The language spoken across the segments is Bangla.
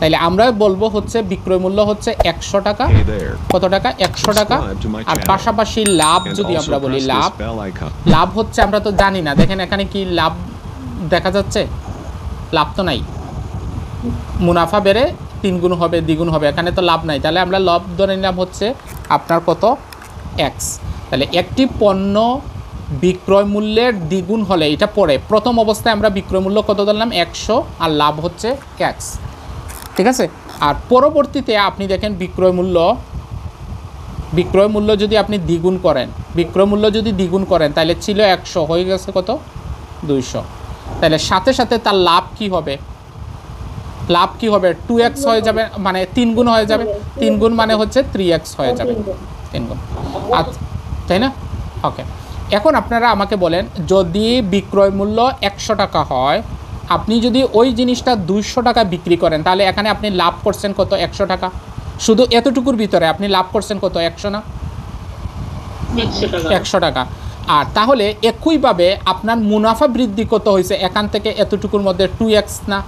তাইলে আমরা বলবো হচ্ছে বিক্রয় মূল্য হচ্ছে 100 টাকা। কত টাকা? 100 টাকা। আর পাশাপাশি লাভ যদি আমরা বলি, লাভ হচ্ছে আমরা তো জানি না। দেখেন এখানে কি লাভ দেখা যাচ্ছে? লাভ তো নাই। মুনাফা বেড়ে 3 গুণ হবে, দ্বিগুণ হবে, এখানে তো লাভ নাই। তাহলে আমরা লাভ ধরে নিলাম হচ্ছে আপনার কত? এক্স। তাহলে একটি পণ্য বিক্রয় মূল্যের দ্বিগুণ হলে, এটা পরে প্রথম অবস্থায় আমরা বিক্রয় মূল্য কত ধরলাম? 100, আর লাভ হচ্ছে এক্স। ঠিক আছে। আর পরবর্তীতে আপনি দেখেন বিক্রয় মূল্য যদি আপনি দ্বিগুণ করেন, বিক্রয় মূল্য যদি দ্বিগুণ করেন, তাহলে ছিল 100, হয়ে গেছে কত? 200। তাহলে সাথে সাথে তার লাভ কি হবে? লাভ কি হবে? 2x হয়ে যাবে, মানে 3 গুণ হয়ে যাবে। 3 গুণ মানে হচ্ছে 3x হয়ে যাবে, 3 গুণ। আচ্ছা, তাই না? ওকে। এখন আপনারা আমাকে বলেন, যদি বিক্রয় মূল্য 100 টাকা হয়, আপনি যদি ওই জিনিসটা 200 টাকা বিক্রি করেন, তাহলে এখানে আপনি লাভ করছেন কত? 100 টাকা। শুধু এতটুকুর ভিতরে আপনি লাভ করছেন কত? 100 না? 100 টাকা। আর তাহলে একইভাবে আপনার মুনাফা বৃদ্ধি কত হয়েছে? এখান থেকে এতটুকুর মধ্যে 2x না?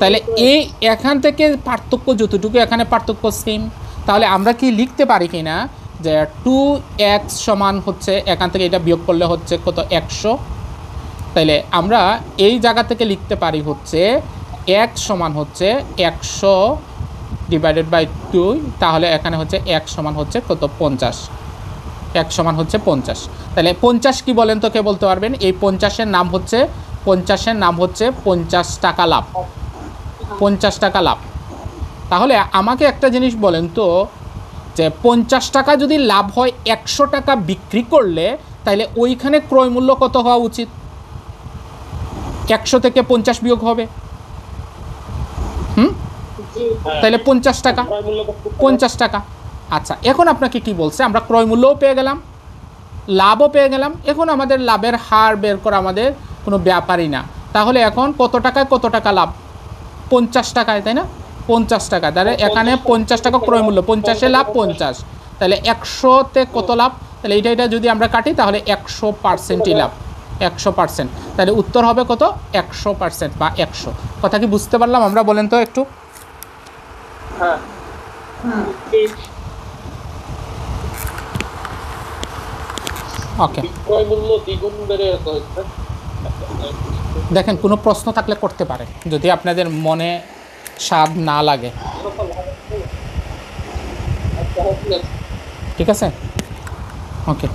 তাহলে এই এখান থেকে পার্থক্য যতটুকু, এখানে পার্থক্য সেম। তাহলে আমরা কি লিখতে পারি কি না যে 2x সমান হচ্ছে, এখান থেকে এটা বিয়োগ করলে হচ্ছে কত? 100। তাইলে আমরা এই জায়গা থেকে লিখতে পারি হচ্ছে x সমান হচ্ছে 100 ডিভাইডেড বাই 2। তাহলে এখানে হচ্ছে x সমান হচ্ছে কত? 50। x সমান হচ্ছে 50। তাহলে 50 কি বলেন তো? কে বলতে পারবেন? এই 50-এর নাম হচ্ছে 50 টাকা লাভ। 50 টাকা লাভ। তাহলে আমাকে একটা জিনিস বলেন তো, যে 50 টাকা যদি লাভ হয় 100 টাকা বিক্রি করলে, তাহলে ওইখানে ক্রয় মূল্য কত হওয়া উচিত? 100 থেকে 50 বিয়োগ হবে। তাহলে 50 টাকা। 50 টাকা। আচ্ছা, এখন আপনাকে কি বলছে? আমরা ক্রয় মূল্যও পেয়ে গেলাম, লাভও পেয়ে গেলাম। এখন আমাদের লাভের হার বের করা আমাদের কোনো ব্যাপারই না। তাহলে এখন কত টাকায় কত টাকা লাভ? 50 টাকায়, তাই না? 50 টাকা। তাহলে এখানে 50 টাকা ক্রয় মূল্য, 50-এ লাভ 50। তাহলে 100-তে কত লাভ? তাহলে এটা যদি আমরা কাটি, তাহলে 100%ই লাভ, 100%। তাহলে উত্তর হবে কত? 100% বা 100। কথা কি বুঝতে পারলাম আমরা? বলেন তো একটু। ওকে, দেখেন কোনো প্রশ্ন থাকলে করতে পারে, যদি আপনাদের মনে স্বাদ না লাগে। ঠিক আছে, ওকে।